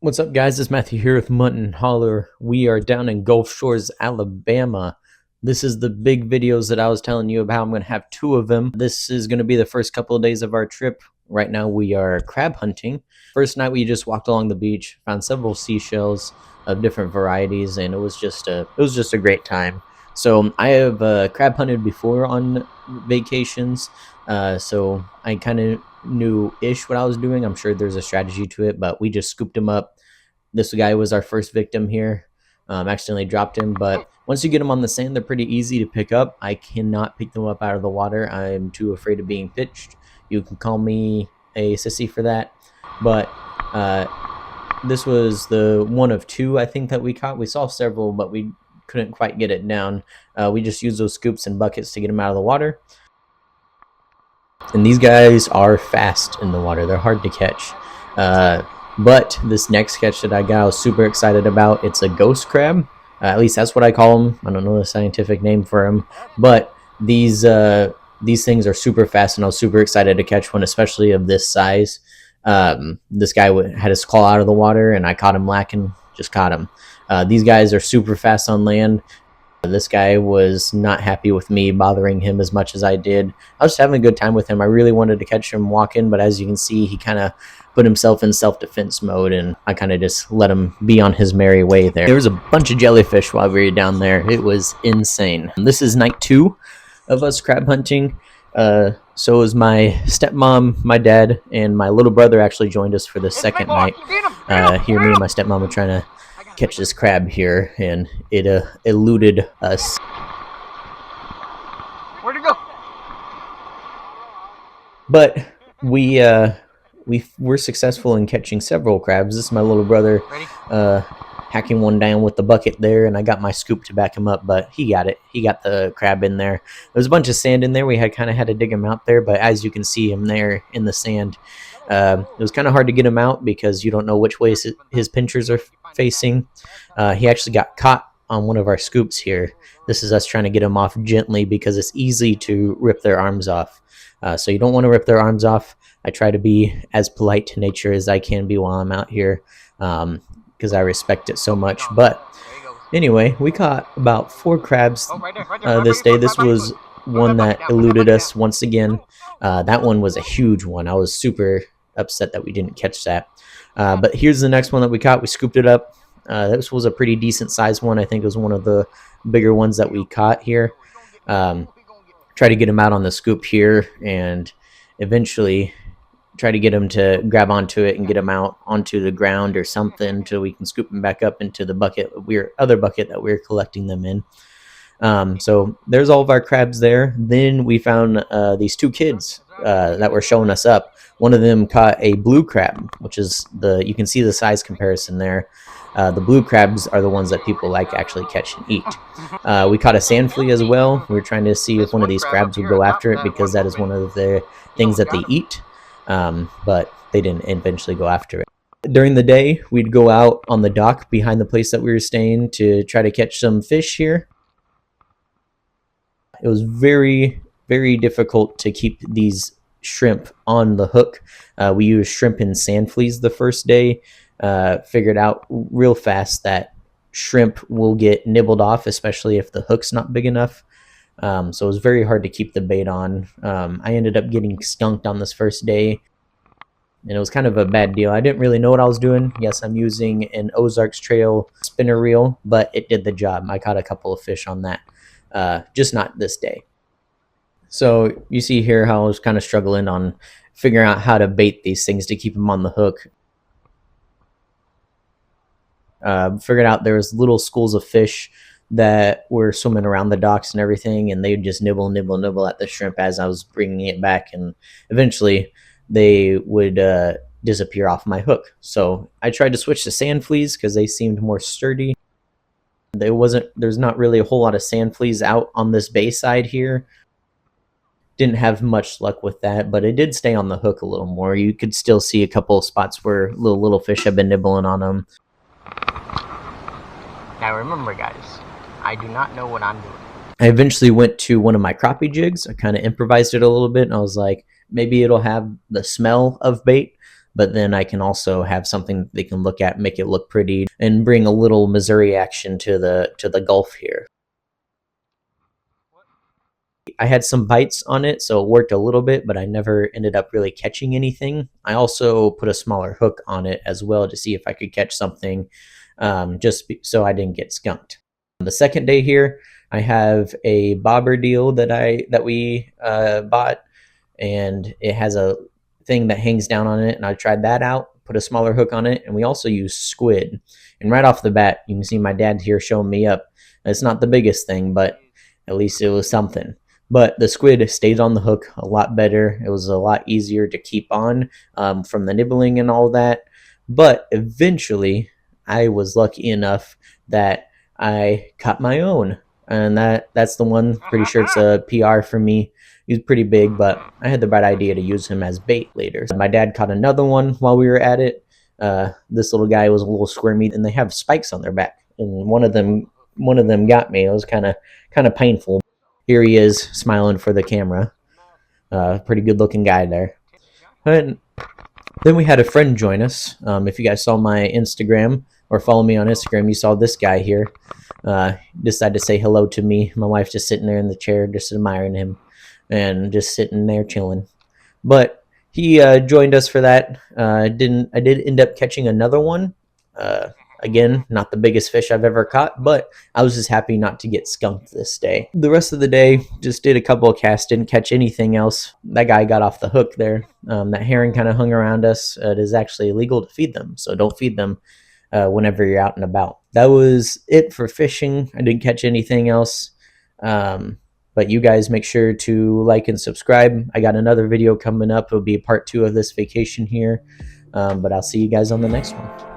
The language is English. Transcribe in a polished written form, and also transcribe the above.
What's up, guys? It's Matthew here with Mutton Holler. We are down in Gulf Shores, Alabama. This is the big videos that I was telling you about. I'm going to have two of them. This is going to be the first couple of days of our trip. Right now we are crab hunting. First night we just walked along the beach, found several seashells of different varieties, and it was just a great time. So I have crab hunted before on vacations, so I kind of knew-ish what I was doing. I'm sure there's a strategy to it, but we just scooped him up. This guy was our first victim here. Accidentally dropped him, but once you get them on the sand, they're pretty easy to pick up. I cannot pick them up out of the water. I'm too afraid of being pitched. You can call me a sissy for that, but this was the one of two I think that we caught. We saw several, but we couldn't quite get it down. We just used those scoops and buckets to get them out of the water. And these guys are fast in the water. They're hard to catch. But this next catch that I got, I was super excited about. It's a ghost crab. At least that's what I call them. I don't know the scientific name for them. But these things are super fast, and I was super excited to catch one, especially of this size. This guy had his claw out of the water, and I caught him lacking. Just caught him. These guys are super fast on land. This guy was not happy with me bothering him as much as I did. I was just having a good time with him. I really wanted to catch him walking, but as you can see, he kind of put himself in self-defense mode, and I kind of just let him be on his merry way there. There was a bunch of jellyfish while we were down there. It was insane. This is night 2 of us crab hunting. So it was my stepmom, my dad, and my little brother actually joined us for the second night. Here, me and my stepmom were trying to catch this crab here, and it eluded us. Where'd it go? But we were successful in catching several crabs. This is my little brother hacking one down with the bucket there, and I got my scoop to back him up, but he got it. He got the crab in there. There was a bunch of sand in there. We had kind of had to dig him out there, but as you can see him there in the sand, it was kind of hard to get him out because you don't know which way his pinchers are facing. He actually got caught on one of our scoops here. This is us trying to get him off gently because it's easy to rip their arms off. So you don't want to rip their arms off. I try to be as polite to nature as I can be while I'm out here because I respect it so much. But anyway, we caught about 4 crabs this day. This was one that eluded us once again. That one was a huge one. I was super upset that we didn't catch that. But here's the next one that we caught. We scooped it up. This was a pretty decent sized one. I think it was one of the bigger ones that we caught here. Try to get him out on the scoop here, and eventually try to get him to grab onto it and get him out onto the ground or something until we can scoop him back up into the other bucket that we were collecting them in. So there's all of our crabs there. Then we found these 2 kids that were showing us up. One of them caught a blue crab, which is you can see the size comparison there. The blue crabs are the ones that people like to actually catch and eat. We caught a sand flea as well. We were trying to see if one of these crabs would go after it because that is one of the things that they eat. But they didn't eventually go after it. During the day, we'd go out on the dock behind the place that we were staying to try to catch some fish here. It was very, very difficult to keep these shrimp on the hook. We used shrimp and sand fleas the first day. Figured out real fast that shrimp will get nibbled off, especially if the hook's not big enough. So it was very hard to keep the bait on. I ended up getting skunked on this first day, and it was kind of a bad deal. I didn't really know what I was doing. Yes, I'm using an Ozarks Trail spinner reel, but it did the job. I caught a couple of fish on that. Just not this day. So you see here how I was kind of struggling on figuring out how to bait these things to keep them on the hook. Figured out there was little schools of fish that were swimming around the docks and everything, and they would just nibble at the shrimp as I was bringing it back, and eventually they would disappear off my hook. So I tried to switch to sand fleas because they seemed more sturdy. There's not really a whole lot of sand fleas out on this bay side here. Didn't have much luck with that, but it did stay on the hook a little more. You could still see a couple of spots where little fish have been nibbling on them. Now remember, guys, I do not know what I'm doing. I eventually went to one of my crappie jigs. I kind of improvised it a little bit, and I was like, maybe it'll have the smell of bait. but then I can also have something they can look at, make it look pretty, and bring a little Missouri action to the Gulf here. I had some bites on it, so it worked a little bit, but I never ended up really catching anything. I also put a smaller hook on it as well to see if I could catch something, so I didn't get skunked. The second day here, I have a bobber deal that we bought, and it has a thing that hangs down on it, and I tried that out, put a smaller hook on it, and we also use squid. And right off the bat, you can see my dad here showing me up. It's not the biggest thing, but at least it was something. But the squid stayed on the hook a lot better. It was a lot easier to keep on from the nibbling and all that. But eventually, I was lucky enough that I caught my own, and that's the one. Pretty sure it's a PR for me. He's pretty big, but I had the bright idea to use him as bait later. My dad caught another one while we were at it. This little guy was a little squirmy, and they have spikes on their back, and one of them got me. It was kind of painful. Here he is smiling for the camera. Pretty good looking guy there. And then we had a friend join us. If you guys saw my Instagram or follow me on Instagram, you saw this guy here. Decided to say hello to me. My wife just sitting there in the chair, just admiring him and just sitting there chilling. But he joined us for that. I did end up catching another one. Uh, Again, not the biggest fish I've ever caught, but I was just happy not to get skunked this day. The rest of the day, just did a couple of casts, didn't catch anything else. That guy got off the hook there. That herring kind of hung around us. It is actually illegal to feed them, so don't feed them whenever you're out and about. That was it for fishing. I didn't catch anything else. But you guys make sure to like and subscribe. I got another video coming up. It'll be part 2 of this vacation here. But I'll see you guys on the next one.